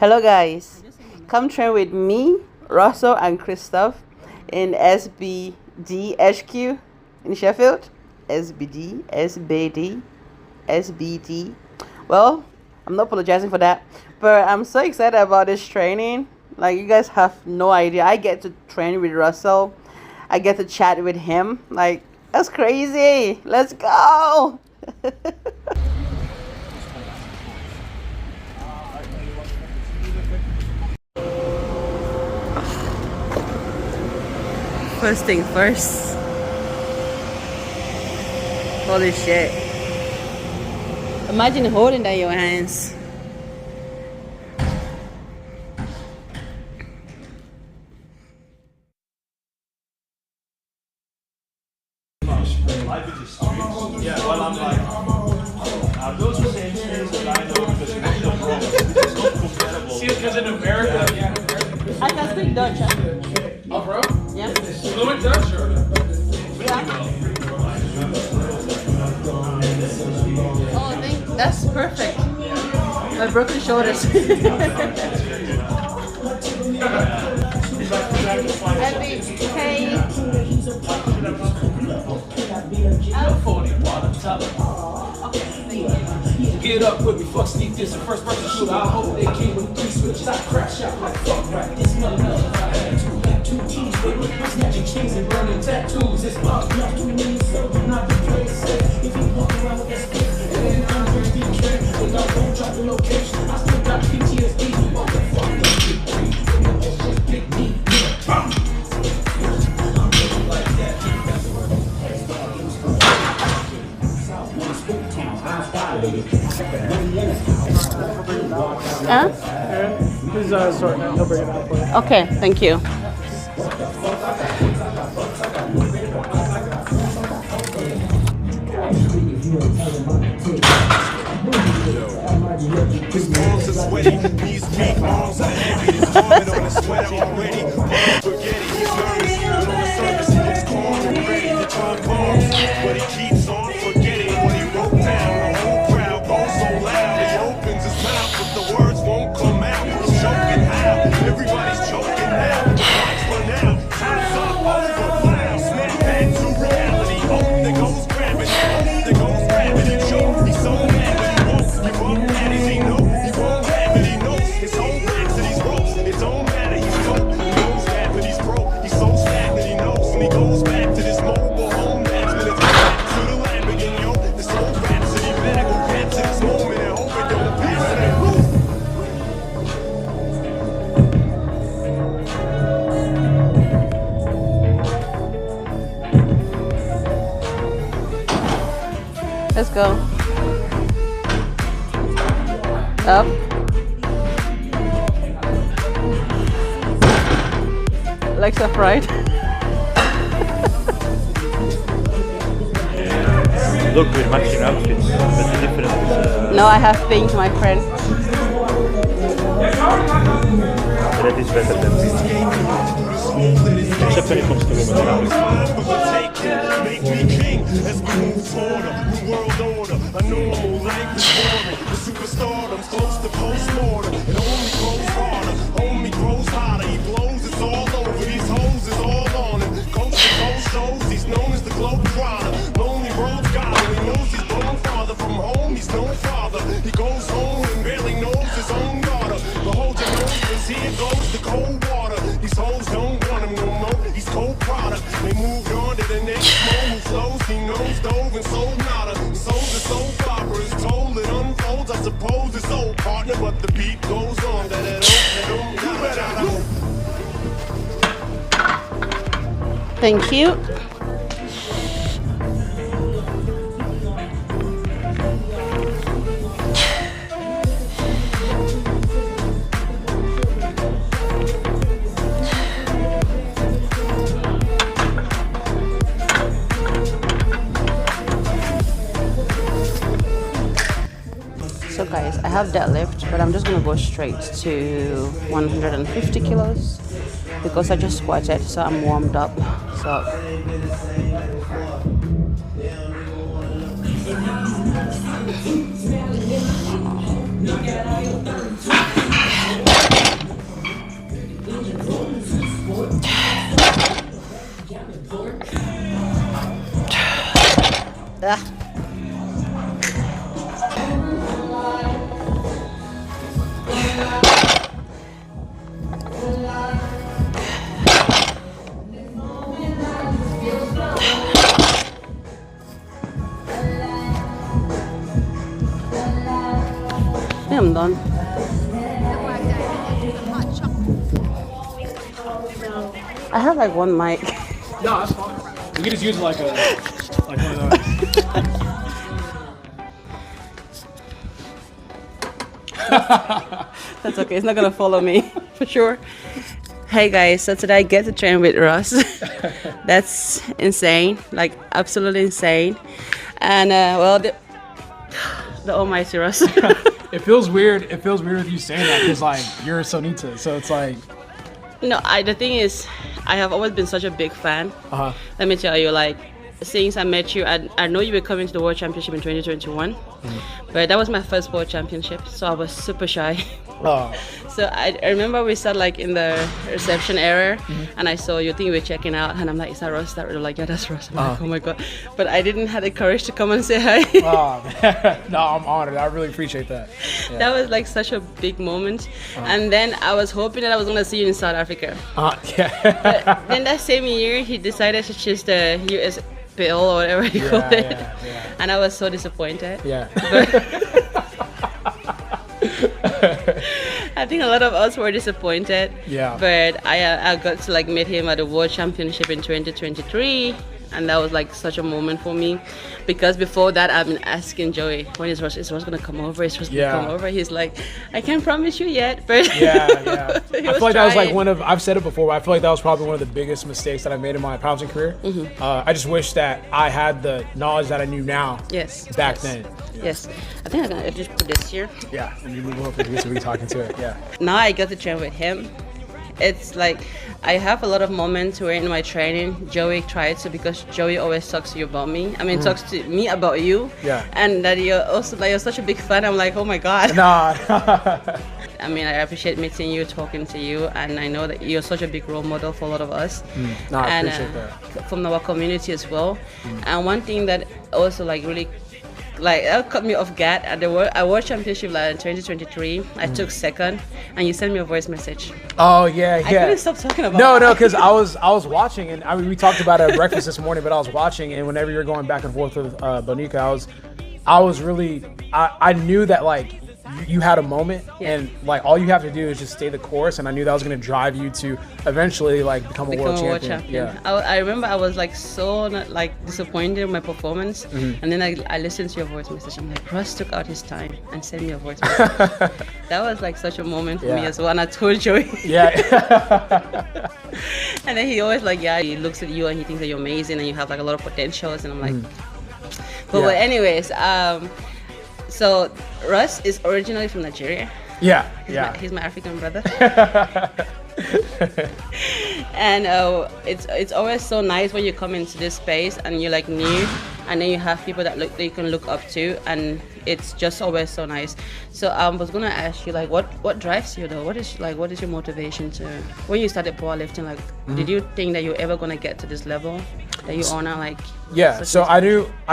Hello guys, come train with me, Russell and Christoph in SBD HQ in Sheffield. SBD. Well, I'm not apologizing for that, but I'm so excited about this training. Like, you guys have no idea. I get to train with Russell. I get to chat with him. Like, that's crazy. Let's go. First thing first. Holy shit. Imagine holding that in your hands. Yeah, well, I'm like, those are the same streets that I know because it's incredible. See, because in America, I can speak Dutch. oh, bro? Yeah. Fluent Dutch or? Yeah. Oh, that's perfect. My broken shoulders. Get up with me, fuck sneak this, and first person shoot. I hope they came with 3 switches. I crash out like fuck right. This nothing else. I had two teams, baby. Snatching chains and burning tattoos. It's not enough to me, so do not replace it. If you walk around with that stick, and then I'm very deep trend. Without don't drop the location, I still got PTSD. Oh, fuck the big three. That's just big me. Huh? He's sorting it. He'll bring it out for you. Okay, thank you. His palms are sweaty, knees weak, arms are heavy, his vomit on his sweater already. Spaghetti, he's nervous, but on the surface he looks calm and ready to drop bombs. But he keeps on forgetting what he wrote down. The whole crowd goes so loud, he opens his mouth, but the words won't come out. He's choking how? Everybody's choking now. Lights run out, time's up, over, wow. Snap back to reality. Oh, there goes gravity. Oh, there goes gravity. Choke, he's so mad, but he won't give up. That is he know, he won't have it, he knows. His whole back to these ropes. It don't matter, he's dope. He knows that, but he's broke. He's so stagnant, he knows. And he goes back to this mobile home match. But it's back to the lab again, yo. This whole rhapsody better go capture this moment and hope it don't pass it. Let's go. Up. Legs up, right? Look with matching outfits, but the difference is No, I have pink, my friend. that is better than this. Except when it comes to women now. Make me king as we move toward a new world order, a normal language boring. The superstardom's close to postmortem. It only grows harder, only grows hotter. He blows, it's all over. These hoes is all on him. Coast to coast shows, he's known as the Globetrotter. Lonely road guy, he knows he's grown farther from home. He's no father. He goes home and barely knows his own daughter. But hold your nose, 'cause here goes the cold water. These hoes don't want him no more. He's cold product. They moved on to the next one who flows. He knows dove and sold nada. Sold the soap opera is told. It unfolds. I suppose it's old partner, but the beat goes on. You better know. Thank you. So guys, I have deadlift, but I'm just gonna go straight to 150 kilos because I just squatted, so I'm warmed up. So Ah. Yeah, I'm done. I have like one mic. No, that's fine. We can just use like one of those. That's okay. It's not gonna follow me for sure. Hey guys, so today I get to train with Russ. That's insane, like absolutely insane. And well, the almighty Russ. It feels weird. It feels weird with you saying that because like you're Sonita, so it's like. No, the thing is, I have always been such a big fan. Let me tell you, like, since I met you, I know you were coming to the World Championship in 2021, but that was my first World Championship, so I was super shy. Oh. So I remember we sat like in the reception area, and I saw you think we were checking out, and I'm like, is that Russ? They're like, yeah, that's Russ. I'm like, oh my god! But I didn't have the courage to come and say hi. Oh, no, I'm honored. I really appreciate that. Yeah. That was like such a big moment, and then I was hoping that I was gonna see you in South Africa. Yeah. But then that same year, he decided to choose the US bill or whatever you call it, and I was so disappointed. Yeah. I think a lot of us were disappointed. Yeah. But I got to like meet him at the World Championship in 2023, and that was like such a moment for me, because before that I've been asking Joey, when is Russ gonna come over? Is Russ gonna come over? He's like, I can't promise you yet, but yeah. I feel like that was like I've said it before, but I feel like that was probably one of the biggest mistakes that I made in my powerlifting career. I just wish that I had the knowledge that I knew now. Back then. Yes. I think I'm gonna just put this here. Yeah, and you move over here so we talking to it. Yeah. Now I get to train with him. It's like I have a lot of moments where in my training Joey tries to, because Joey always talks to you about me. I mean, talks to me about you. Yeah. And that you're also like, you're such a big fan. I'm like, oh my god. Nah. I mean, I appreciate meeting you, talking to you, and I know that you're such a big role model for a lot of us. No, I appreciate that. From our community as well. And one thing that also like really that caught me off guard at the World Championship like in 2023. I took second, and you sent me a voice message. Oh yeah. I couldn't stop talking about. No, because I was watching, and I mean we talked about it at breakfast this morning, but I was watching, and whenever you're going back and forth with Bonica, I was really I knew that like you had a moment, and like all you have to do is just stay the course, and I knew that was going to drive you to eventually like become a world champion. Yeah. I remember I was like so like disappointed with my performance, and then I listened to your voice message. I'm like, Russ took out his time and sent me a voice message. That was like such a moment for me as well, and I told Joey. And then he always like, he looks at you and he thinks that you're amazing and you have like a lot of potentials, and I'm like, but anyways, so Russ is originally from Nigeria. He's my African brother. And it's always so nice when you come into this space and you're like new, and then you have people that you can look up to, and it's just always so nice. So I was gonna ask you like, what drives you though? What is your motivation to, when you started powerlifting? Like, did you think that you're ever gonna get to this level that you are now? Like, so I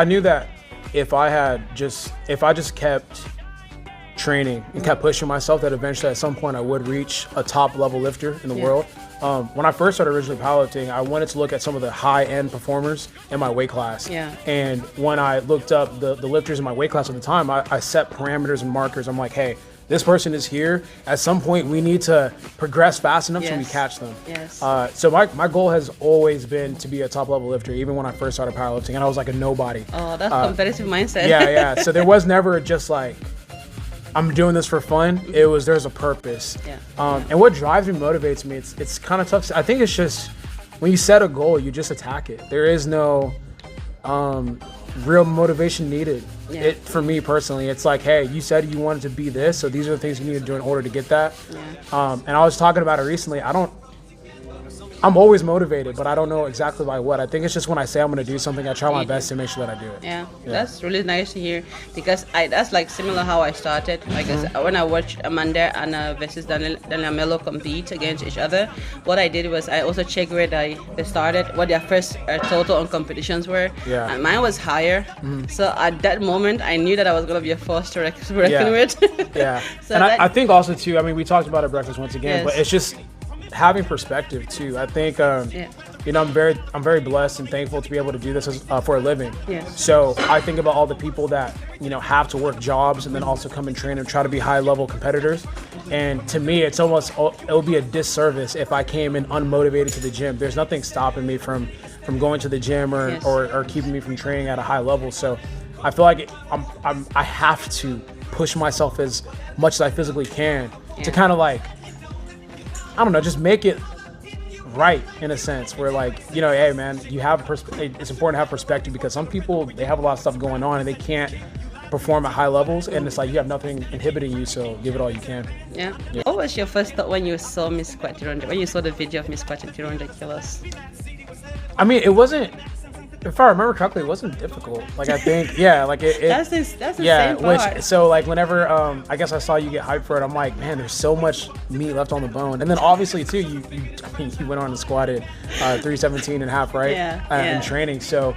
knew that if I just kept training and kept pushing myself, that eventually at some point I would reach a top level lifter in the world. When I first started originally powerlifting, I wanted to look at some of the high end performers in my weight class. And when I looked up the lifters in my weight class at the time, I set parameters and markers. I'm like, hey, this person is here. At some point, we need to progress fast enough so we catch them. So my goal has always been to be a top level lifter, even when I first started powerlifting, and I was like a nobody. Oh, that's competitive mindset. So there was never just like, I'm doing this for fun. There's a purpose. And what drives me, motivates me, it's kind of tough. I think it's just when you set a goal, you just attack it. There is no real motivation needed. For me personally, it's like, hey, you said you wanted to be this, so these are the things you need to do in order to get that. And I was talking about it recently. I'm always motivated, but I don't know exactly by what. I think it's just when I say I'm going to do something, I try my best to make sure that I do it. Yeah, that's really nice to hear, because that's like similar how I started. Like when I watched Amanda and versus Daniel Melo compete against each other, what I did was I also checked where they started, what their first total on competitions were. Yeah. And mine was higher. So at that moment, I knew that I was going to be a force to reckon with. Yeah. So and I think also too, I mean, we talked about it at breakfast once again, but it's just having perspective too. I think you know, I'm very blessed and thankful to be able to do this for a living. So I think about all the people that, you know, have to work jobs and then also come and train and try to be high level competitors. And to me, it's almost, it would be a disservice if I came in unmotivated to the gym. There's nothing stopping me from going to the gym or keeping me from training at a high level. So I feel like I have to push myself as much as I physically can to kind of like, I don't know, just make it right in a sense where, like, you know, hey man, you have it's important to have perspective, because some people, they have a lot of stuff going on and they can't perform at high levels, and it's like you have nothing inhibiting you, so give it all you can. Yeah. What was your first thought when you saw Miss Squat 200, when you saw the video of Miss Squat 200 kilos? I mean, it wasn't, if I remember correctly, it wasn't difficult. Like, I think, yeah, like it that's the same part. So like whenever I guess I saw you get hyped for it, I'm like, man, there's so much meat left on the bone. And then obviously too, you went on and squatted 317 and a half, right? In training. So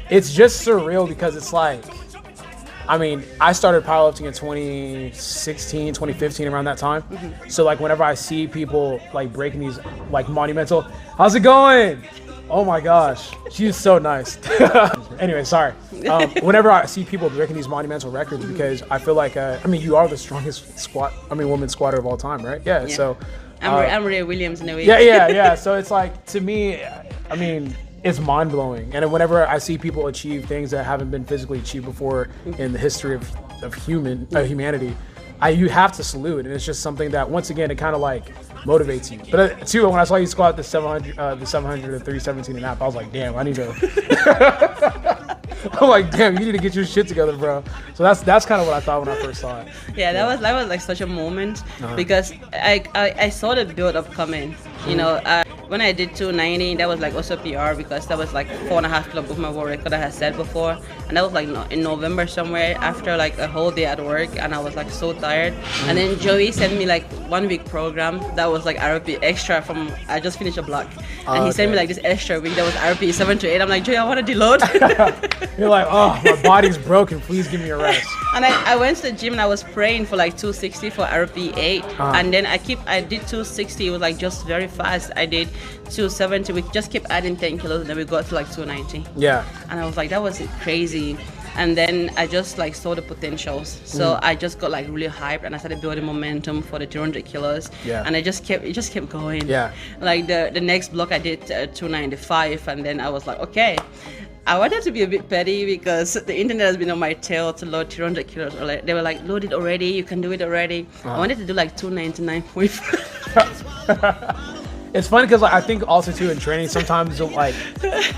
it's just surreal, because it's like, I mean, I started powerlifting in 2016, 2015, around that time. So like whenever I see people like breaking these like monumental, how's it going? Oh my gosh, she's so nice. Anyway, sorry. Whenever I see people breaking these monumental records, because I feel like, I mean, you are the strongest woman squatter of all time, right? Yeah. So I'm Ray Williams in a way. Yeah. So it's like, to me, I mean, it's mind blowing. And whenever I see people achieve things that haven't been physically achieved before in the history of humanity, you have to salute. And it's just something that, once again, it kind of like motivates you. But too, when I saw you squat the 700 and 317 and a half, I was like, damn, I need to. I'm like, damn, you need to get your shit together, bro. So that's kind of what I thought when I first saw it. Yeah, that was like such a moment, because I saw the build up coming. You know, when I did 290, that was like also PR, because that was like 4.5 kilo above my world record I had set before, and that was like in November somewhere, after like a whole day at work, and I was like so tired. And then Joey sent me like 1 week program that was like RP extra from, I just finished a block, and he sent me like this extra week that was RP 7 to 8. I'm like, Joey, I want to deload. You're like, oh, my body's broken, please give me a rest. And I went to the gym and I was praying for like 260 for RP 8, and then I did 260. It was like just very fast. I did 270. We just kept adding 10 kilos, and then we got to like 290. Yeah. And I was like, that was crazy. And then I just like saw the potentials. So I just got like really hyped, and I started building momentum for the 200 kilos. Yeah. And it just kept going. Yeah. Like the next block I did 295, and then I was like, okay. I wanted to be a bit petty, because the internet has been on my tail to load 200 kilos. They were like, load it already, you can do it already. I wanted to do like 299.5. It's funny, because like, I think also too in training, sometimes like,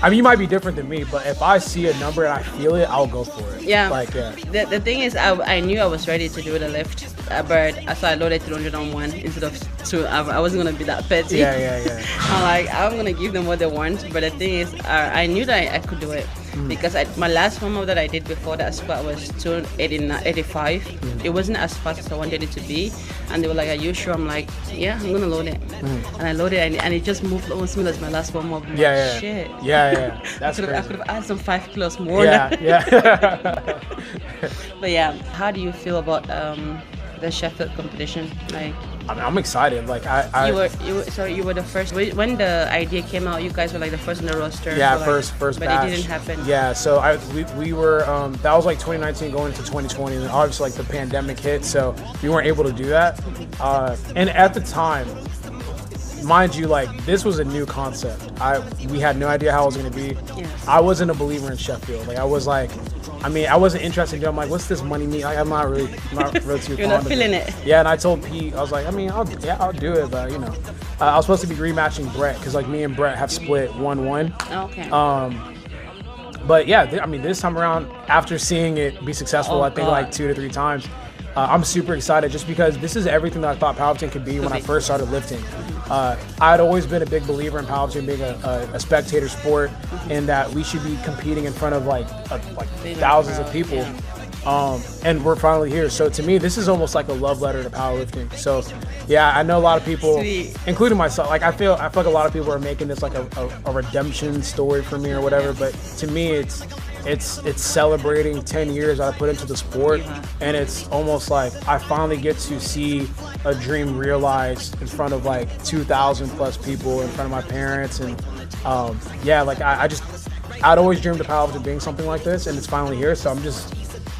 I mean, you might be different than me, but if I see a number and I feel it, I'll go for it. Yeah. Like, yeah. The thing is, I knew I was ready to do the lift, but so I loaded 300 on 1 instead of 2. I wasn't gonna be that petty. Yeah. I'm like, I'm gonna give them what they want, but the thing is, I knew that I could do it, because my last warm-up that I did before that squat was 285. It wasn't as fast as I wanted it to be, and they were like, are you sure? I'm like, yeah, I'm gonna load it. And I loaded it, and it just moved almost similar as my last warm-up. Yeah. Shit. Yeah. That's I could have added some 5 kilos more. Yeah. But yeah, how do you feel about the Sheffield competition? Like, I mean, I'm excited. Like you were the first. When the idea came out, you guys were like the first on the roster. Yeah, so first but batch. It didn't happen. Yeah, so we were that was like 2019 going into 2020, and then obviously like the pandemic hit, so we weren't able to do that. And at the time, mind you, like, this was a new concept. We had no idea how it was going to be. Yeah. I wasn't a believer in Sheffield. Like, I was like, I mean, I wasn't interested in it. I'm like, what's this money mean? I'm not really too You're not feeling it. Yeah, and I told Pete, I was like, I mean, I'll do it, but you know, I was supposed to be rematching Brett, because like me and Brett have split 1-1. Okay. But yeah, I mean, this time around, after seeing it be successful, I think like 2 to 3 times, I'm super excited, just because this is everything that I thought powerlifting could be when I first started lifting. I'd always been a big believer in powerlifting being a spectator sport, and that we should be competing in front of like thousands of people. And we're finally here. So to me, this is almost like a love letter to powerlifting. So yeah, I know a lot of people, including myself, like I feel like a lot of people are making this like a redemption story for me or whatever. But to me, it's celebrating 10 years I put into the sport, and it's almost like I finally get to see a dream realized in front of like 2,000 plus people, in front of my parents. And yeah, like I'd always dreamed of powerlifting being something like this, and it's finally here. So I'm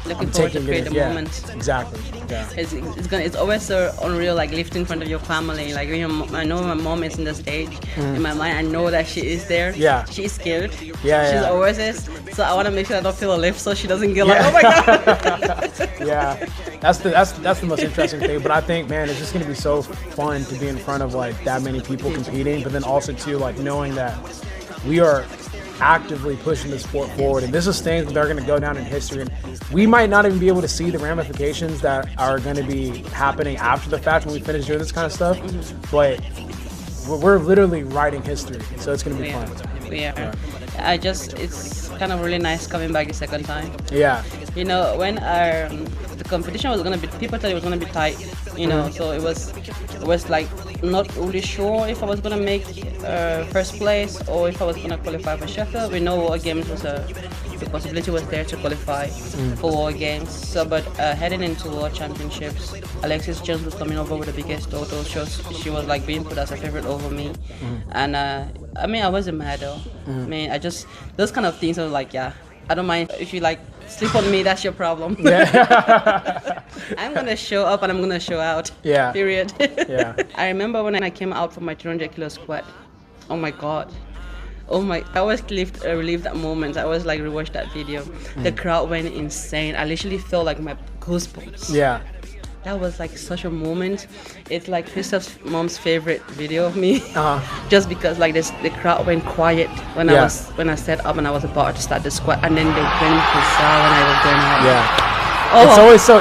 looking forward to create the moment. Exactly. Yeah. It's always so unreal, like lifting in front of your family. Like I know my mom is in the stage. In my mind, I know that she is there. Yeah. She's scared. Yeah. She's always is. So I want to make sure I don't feel a lift, so she doesn't get like, oh my god. Yeah. That's the most interesting thing. But I think, man, it's just gonna be so fun to be in front of like that many people competing. But then also too, like knowing that we are actively pushing the sport forward, and this is things that are going to go down in history, and we might not even be able to see the ramifications that are going to be happening after the fact when we finish doing this kind of stuff, but we're literally writing history, so it's going to be fun. Yeah. It's kind of really nice coming back the second time. Yeah. You know, when the competition was gonna be, people thought it was gonna be tight. You know, so it was like not really sure if I was gonna make first place or if I was gonna qualify for Sheffield. We know World Games was the possibility was there to qualify for World Games. So, but heading into World Championships, Alexis Jones was coming over with the biggest total. She was like being put as a favorite over me, and I mean I wasn't mad though. I mean those kind of things. I was like, yeah, I don't mind if you like sleep on me. That's your problem. Yeah. I'm gonna show up and I'm gonna show out. Yeah. Period. Yeah. I remember when I came out for my 200 kilo squat. Oh my god. Oh my! I always relive that moment. I always like rewatch that video. The crowd went insane. I literally felt like my goosebumps. Yeah. That was like such a moment. It's like Christoph's mom's favorite video of me. Just because like the crowd went quiet when I set up and I was about to start the squat, and then they went bizarre when I was going out. Yeah. It's always so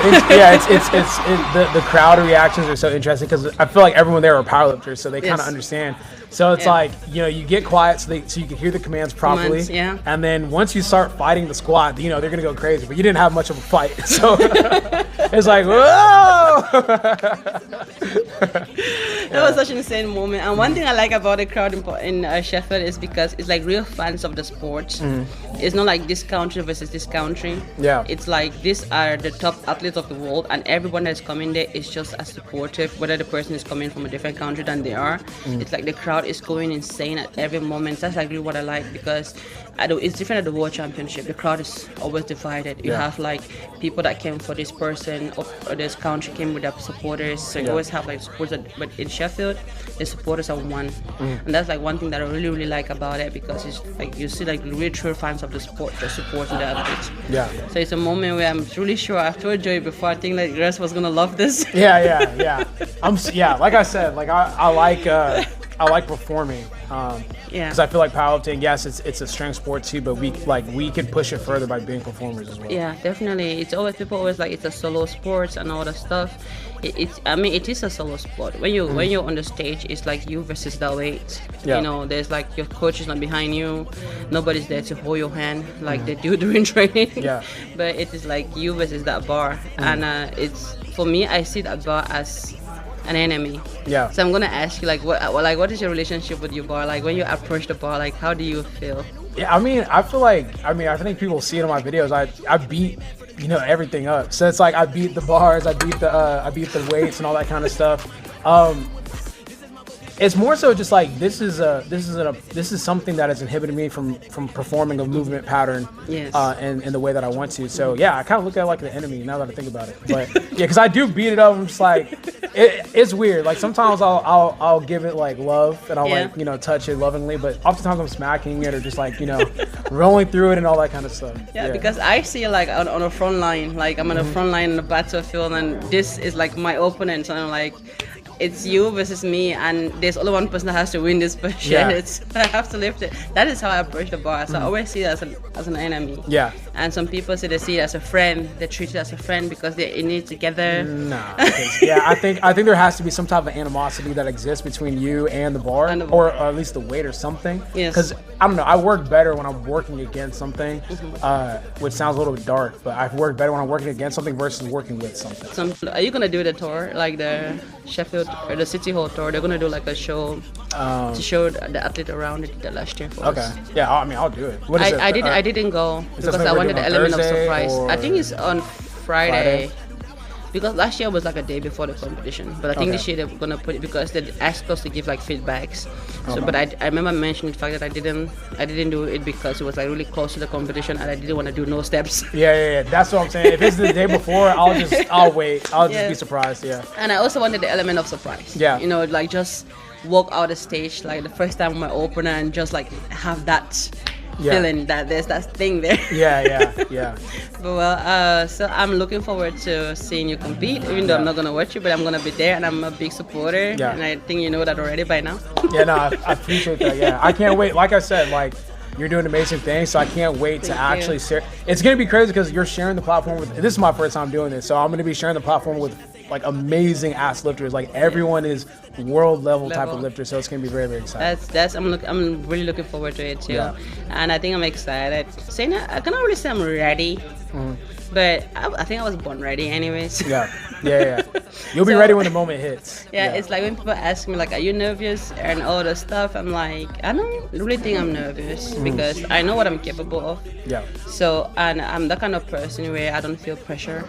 the crowd reactions are so interesting because I feel like everyone there are powerlifters, so they kind of understand. So it's like, you know, you get quiet so you can hear the commands properly. And then once you start fighting the squad, you know, they're gonna go crazy. But you didn't have much of a fight, so it's like, whoa! That was such an insane moment. And one thing I like about the crowd in Sheffield is because it's like real fans of the sport. It's not like this country versus this country. Yeah. It's like these are the top athletes of the world, and everyone that's coming there is just as supportive, whether the person is coming from a different country than they are. It's like the crowd is going insane at every moment. That's like really what I like, because it's different at the World Championship. The crowd is always divided. You have like people that came for this person or this country came with their supporters. So you always have like supporters. But in Sheffield, the supporters are one, and that's like one thing that I really really like about it, because it's like you see like really true fans of the sport just supporting the athletes. Yeah. So it's a moment where I'm really sure I've told Joey before. I think like the rest was gonna love this. Yeah. Like I said, like I like performing. Because I feel like powerlifting, yes, it's a strength sport too, but we could push it further by being performers as well. Yeah, definitely. It's always people always like it's a solo sport and all that stuff. It is a solo sport. When you're on the stage, it's like you versus the weight. You know, there's like your coach is not behind you. Nobody's there to hold your hand like they do during training. But it is like you versus that bar, and it's for me. I see that bar as an enemy. Yeah. So I'm gonna ask you, like, what is your relationship with your bar? Like, when you approach the bar, like, how do you feel? Yeah, I mean, I feel like, I think people see it in my videos. I beat, you know, everything up. So it's like I beat the bars, I beat the weights and all that kind of stuff. It's more so just like this is something that has inhibited me from performing a movement pattern in the way that I want to. So yeah, I kind of look at it like the enemy now that I think about it. But yeah, because I do beat it up. I'm just like, it's weird. Like sometimes I'll give it like love and I'll like, you know, touch it lovingly. But oftentimes I'm smacking it or just like, you know, rolling through it and all that kind of stuff. Yeah, because I see like on a front line, like I'm on the front line in the battlefield, and this is like my opponent, and I'm like, it's you versus me, and there's only one person that has to win this push. Yeah. I have to lift it. That is how I approach the bar. So I always see it as an enemy. Yeah. And some people say they see it as a friend. They treat it as a friend because they're in it together. Nah. Yeah, I think there has to be some type of animosity that exists between you and the bar, or at least the weight or something. Yes. Because I don't know, I work better when I'm working against something, which sounds a little bit dark, but I work better when I'm working against something versus working with something. Are you gonna do the tour, like the Sheffield or the City Hall tour? They're gonna do like a show to show the athlete around. They did that last year for us. Okay. Yeah, I mean, I'll do it. What is it? I didn't go because I wanted the element of surprise. I think it's on Friday. Because last year was like a day before the competition, but I think this year they're gonna put it because they asked us to give like feedbacks. So, but I remember mentioning the fact that I didn't do it because it was like really close to the competition and I didn't want to do no steps. Yeah. That's what I'm saying. If it's the day before, I'll wait. I'll just be surprised. Yeah. And I also wanted the element of surprise. Yeah. You know, like just walk out the stage like the first time with my opener and just like have that feeling that there's that thing there. Yeah. But well, so I'm looking forward to seeing you compete, even though I'm not gonna watch you, but I'm gonna be there and I'm a big supporter. Yeah. And I think you know that already by now. Yeah, no, I appreciate that. Yeah, I can't wait. Like I said, like you're doing amazing things, so I can't wait to actually share. It's gonna be crazy because you're sharing the platform with. This is my first time doing this, so I'm gonna be sharing the platform with like amazing ass lifters. Like everyone is world level type of lifter, so it's gonna be very, very exciting. I'm really looking forward to it too. Yeah. And I think I'm excited. Saying that, I cannot really say I'm ready, but I think I was born ready anyways. Yeah. You'll be ready when the moment hits. Yeah, it's like when people ask me like, are you nervous and all the stuff, I'm like, I don't really think I'm nervous because I know what I'm capable of. Yeah. So, and I'm the kind of person where I don't feel pressure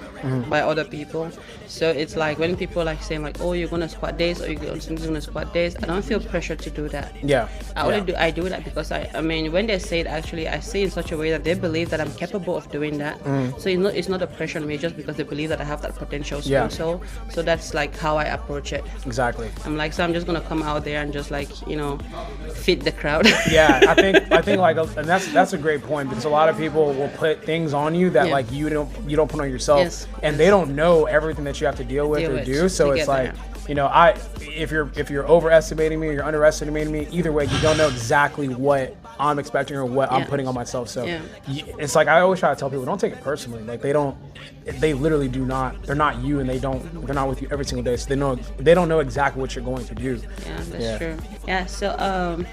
by other people. So it's like when people like saying like, oh, you're gonna squat days or you're gonna squat days, I don't feel pressure to do that. Yeah. I do that because I mean when they say it, actually I say it in such a way that they believe that I'm capable of doing that. So it's not a pressure on me just because they believe that I have that potential. So that's like how I approach it. Exactly. I'm like, so I'm just gonna come out there and just like, you know, fit the crowd. Yeah, I think like, and that's a great point because a lot of people will put things on you that like you don't put on yourself, and they don't know everything that you have to deal with or do. So it's like, you know, if you're overestimating me or you're underestimating me, either way, you don't know exactly what I'm expecting or what I'm putting on myself. So it's like I always try to tell people, don't take it personally. Like they literally do not. They're not you, and they're not with you every single day. So they don't know exactly what you're going to do. Yeah, that's true. Yeah. So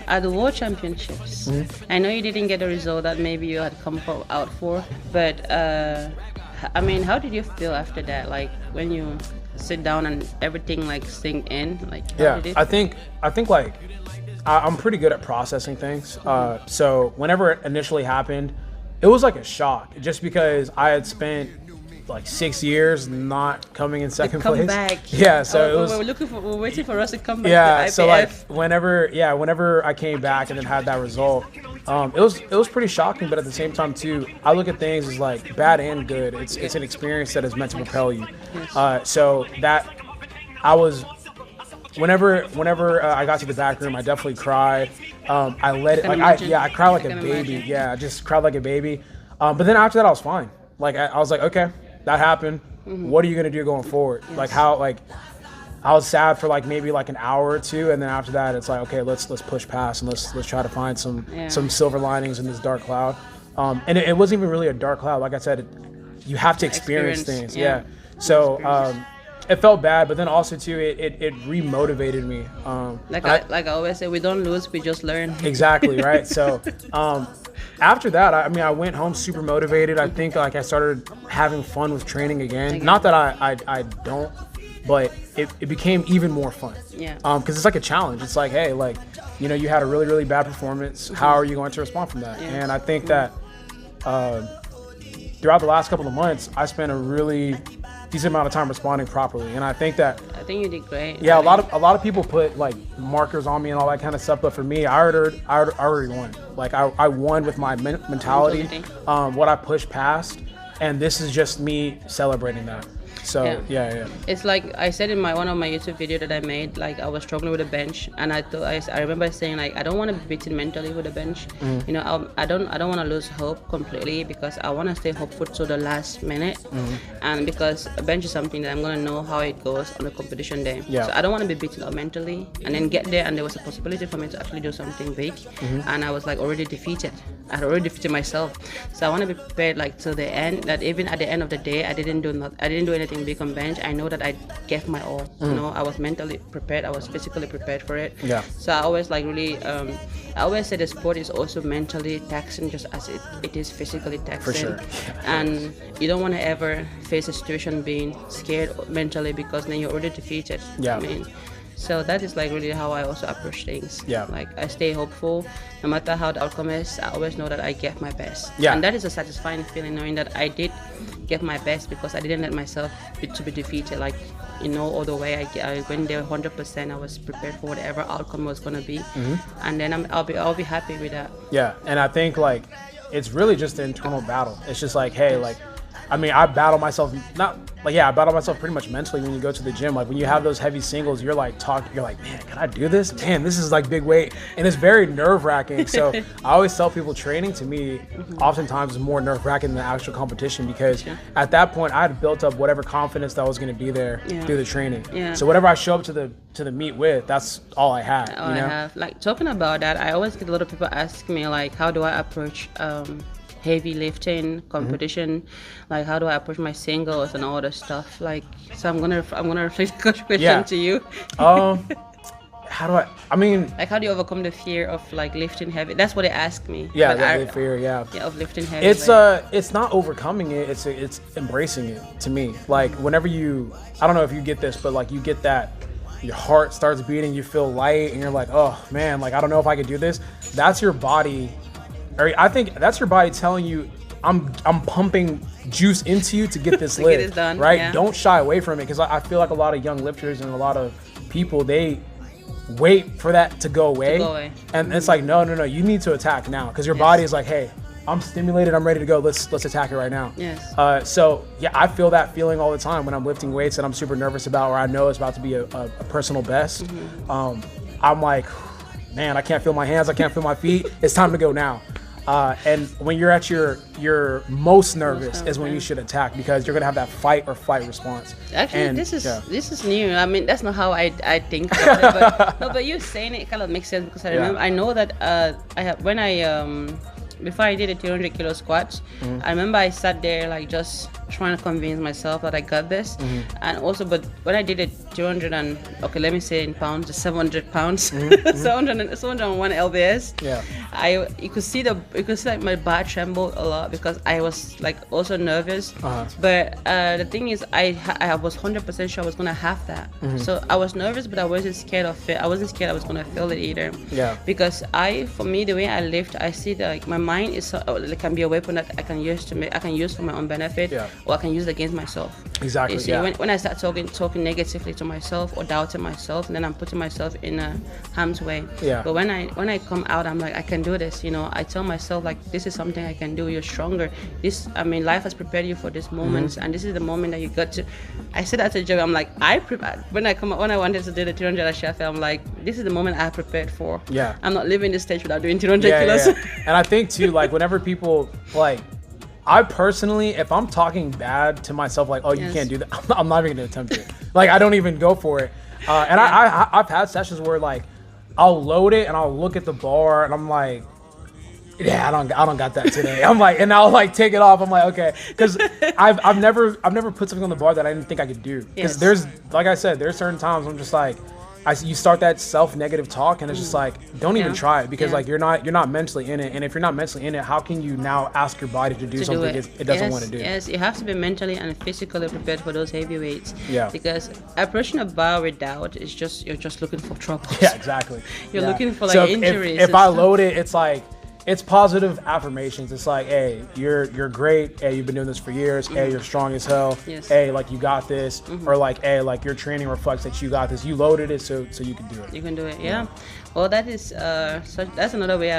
at the World Championships, I know you didn't get the result that maybe you had come out for, but I mean, how did you feel after that? Like when you sit down and everything like sink in, like I think like I'm pretty good at processing things. So whenever it initially happened, it was like a shock just because I had spent like 6 years not coming in second place. Back. Yeah, so it was. We're waiting for us to come back. Yeah, to so like whenever I came back and then had that result, it was pretty shocking. But at the same time too, I look at things as like bad and good. It's an experience that is meant to propel you. So that I was. Whenever I got to the back room, I definitely cried. I let it. I cried like a baby. Yeah, I just cried like a baby. But then after that, I was fine. Like I was like, okay, that happened. What are you gonna do going forward? Like how I was sad for like maybe like an hour or two, and then after that, it's like, okay, let's push past and let's try to find some silver linings in this dark cloud. And it wasn't even really a dark cloud. Like I said, you have to experience things. Yeah. So it felt bad, but then also too, it re-motivated me. Like I always say, we don't lose, we just learn. Exactly, right? So after that, I went home super motivated. I think like I started having fun with training again. Not that I don't, but it became even more fun. Yeah. Because it's like a challenge. It's like, hey, like, you know, you had a really, really bad performance. How are you going to respond from that? And I think that throughout the last couple of months, I spent a really decent amount of time responding properly, and I think you did great. Yeah, a lot of people put like markers on me and all that kind of stuff, but for me, I already won. Like I won with my mentality, what I pushed past, and this is just me celebrating that. So yeah. It's like I said in one of my YouTube video that I made, like I was struggling with a bench, and I remember saying like I don't want to be beaten mentally with a bench. You know, I don't want to lose hope completely, because I want to stay hopeful to the last minute, and because a bench is something that I'm gonna know how it goes on a competition day. So I don't want to be beaten up mentally and then get there and there was a possibility for me to actually do something big, and I was like already defeated. I had already defeated myself. So I want to be prepared like till the end, that even at the end of the day I didn't do anything big on bench. I know that I gave my all. You know, I was mentally prepared, I was physically prepared for it. So I always like really I always say the sport is also mentally taxing, just as it is physically taxing. For sure. And you don't want to ever face a situation being scared mentally, because then you're already defeated. I mean, so that is like really how I also approach things. Like I stay hopeful, no matter how the outcome is. I always know that I gave my best. And that is a satisfying feeling, knowing that I did give my best, because I didn't let myself be defeated. Like, you know, all the way I went there 100%. I was prepared for whatever outcome was gonna be, and then I'll be happy with that. And I think like it's really just the internal battle. It's just like, hey, like, I mean, I battle myself, I battle myself pretty much mentally when you go to the gym. Like when you have those heavy singles, you're like, man, can I do this? Man, this is like big weight. And it's very nerve wracking. So I always tell people training to me oftentimes is more nerve wracking than the actual competition, because at that point I had built up whatever confidence that was going to be there through the training. So whatever I show up to the meet with, that's all I had. I have. Like talking about that, I always get a lot of people ask me like, how do I approach heavy lifting competition, like how do I approach my singles and all that stuff, like, so I'm gonna reflect the question to you. How do I mean, like, how do you overcome the fear of like lifting heavy? That's what they ask me. The fear of lifting heavy. It's not overcoming it, it's embracing it, to me. Like whenever I don't know if you get this, but like you get that, your heart starts beating, you feel light, and you're like, oh man, like I don't know if I could do this. That's your body. I think that's your body telling you, I'm pumping juice into you to get this lift, get it done, right? Don't shy away from it, because I feel like a lot of young lifters and a lot of people, they wait for that to go away. And it's like, no, you need to attack now, because your body is like, hey, I'm stimulated, I'm ready to go, let's attack it right now. So yeah, I feel that feeling all the time when I'm lifting weights that I'm super nervous about, or I know it's about to be a personal best. I'm like, man, I can't feel my hands, I can't feel my feet, it's time to go now. And when you're at your most nervous is when you should attack, because you're gonna have that fight or flight response. Actually, this is new. I mean, that's not how I think about it, but you saying it kind of makes sense, because I remember, I know that before I did a 200 kilo squats, I remember I sat there like just trying to convince myself that I got this. And also, but when I did it 200 and, okay, let me say in pounds, 700 pounds, 701 lbs. You could see like my back trembled a lot, because I was like also nervous. But the thing is, I was 100% sure I was gonna have that. So I was nervous, but I wasn't scared of it. I wasn't scared I was gonna feel it either. Because for me, the way I lift, I see that like my mind is it can be a weapon that I can use for my own benefit, or I can use it against myself. Exactly. You see, when I start talking negatively to myself or doubting myself, and then I'm putting myself in a harm's way. But when I come out, I'm like, I can do this. You know, I tell myself like, this is something I can do. You're stronger. Life has prepared you for this moment, and this is the moment that you got to. I said that to Joe. I'm like, I prepared when I wanted to do the 200 at Sheffield. I'm like, this is the moment I prepared for. I'm not leaving this stage without doing 200 kilos. And I think too, like whenever people like, I personally, if I'm talking bad to myself, like, oh, you can't do that, I'm not even gonna attempt it. Like, I don't even go for it. And I've had sessions where like, I'll load it and I'll look at the bar and I'm like, yeah, I don't got that today. I'm like, and I'll like take it off. I'm like, okay, because I've never put something on the bar that I didn't think I could do. Because there's, like I said, there's certain times I'm just like, you start that self-negative talk, and it's just like, don't even try it, because like you're not mentally in it, and if you're not mentally in it, how can you now ask your body to do something it doesn't want to do? Yes, you have to be mentally and physically prepared for those heavy weights. Because approaching a bar with doubt is you're just looking for trouble. Exactly. You're looking for like injuries. If I load it, it's like, it's positive affirmations. It's like, hey, you're great. Hey, you've been doing this for years. Hey, you're strong as hell. Hey, like you got this. Or like, hey, like your training reflects that you got this. You loaded it so you can do it. You can do it. Yeah. Well, that is that's another way.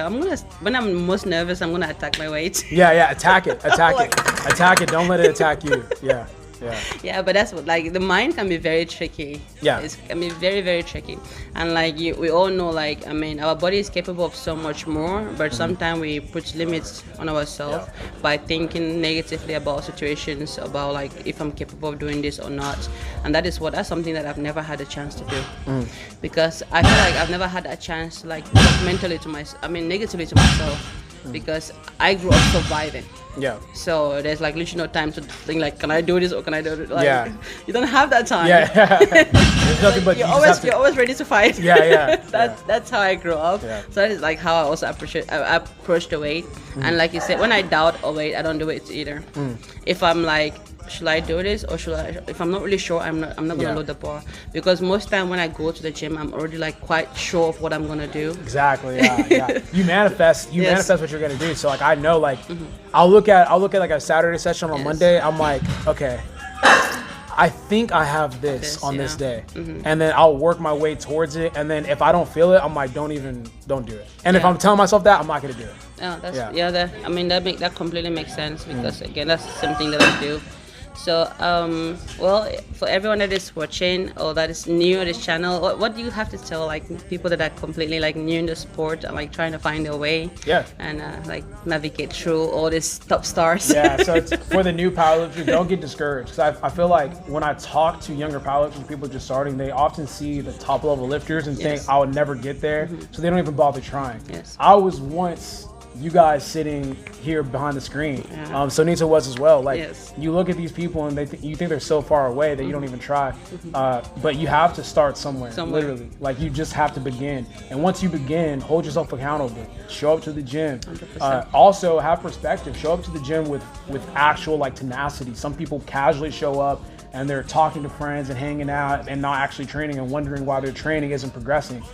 When I'm most nervous, I'm gonna attack my weight. Attack it. Attack it. Don't let it attack you. Yeah, but that's what, like, the mind can be very tricky. Yeah. It's, I mean, very, very tricky. And like we all know, like, I mean, our body is capable of so much more, but sometimes we put limits on ourselves by thinking negatively about situations, about like if I'm capable of doing this or not. And that's something that I've never had a chance to do, because I feel like I've never had a chance to like talk mentally to negatively to myself, because I grew up surviving. Yeah. So there's like literally no time to think like, can I do this or can I do it? Like, you don't have that time. Yeah. There's nothing but you're always ready to fight. Yeah. That's how I grew up. Yeah. So that is like how I also approach the weight. And like you said, when I doubt a weight, I don't do it either. If I'm like, should I do this or should I? If I'm not really sure, I'm not gonna load the bar, because most time when I go to the gym, I'm already like quite sure of what I'm gonna do. Exactly. Yeah. You manifest what you're gonna do. So like I know, like I'll look at like a Saturday session on Monday. I'm like, okay, I think I have this on this day, and then I'll work my way towards it. And then if I don't feel it, I'm like, don't do it. And if I'm telling myself that, I'm not gonna do it. Oh, that completely makes sense, because again, that's something that I do. So, well, for everyone that is watching or that is new to this channel, what do you have to tell like people that are completely like new in the sport and like trying to find their way? Yeah. And like navigate through all these top stars. Yeah. So it's, for the new powerlifters, don't get discouraged. Because I feel like when I talk to younger powerlifters, people just starting, they often see the top level lifters and think I would never get there, so they don't even bother trying. Yes. I was once you guys sitting here behind the screen. So Nita was as well. Like you look at these people and you think they're so far away that you don't even try. But you have to start somewhere. Literally. Like you just have to begin. And once you begin, hold yourself accountable. Show up to the gym. Also have perspective. Show up to the gym with actual like tenacity. Some people casually show up and they're talking to friends and hanging out and not actually training and wondering why their training isn't progressing.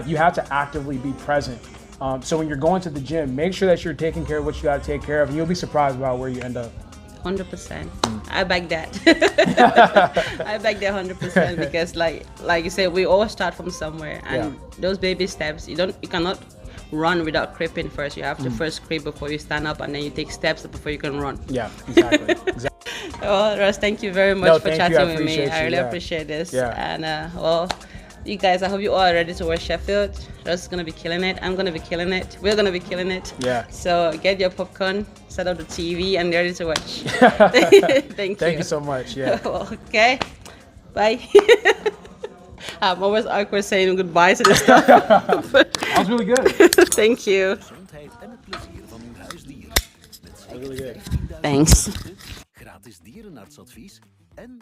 You have to actively be present. So when you're going to the gym, make sure that you're taking care of what you got to take care of, and you'll be surprised about where you end up. 100%. I back that. I back that 100%, because like you said, we all start from somewhere, and those baby steps, you cannot run without creeping first. You have to first creep before you stand up, and then you take steps before you can run. Yeah, exactly. Well, Russ, thank you very much for chatting with me. I really appreciate this. And well, you guys, I hope you all are ready to watch Sheffield. Russ is gonna be killing it. I'm gonna be killing it. We're gonna be killing it. Yeah. So get your popcorn, set up the TV, and ready to watch. Thank you so much. Yeah. Okay. Bye. I'm always awkward saying goodbye to this stuff. That was really good. Thank you. That was really good. Thanks. Gratis dierenartsadvies en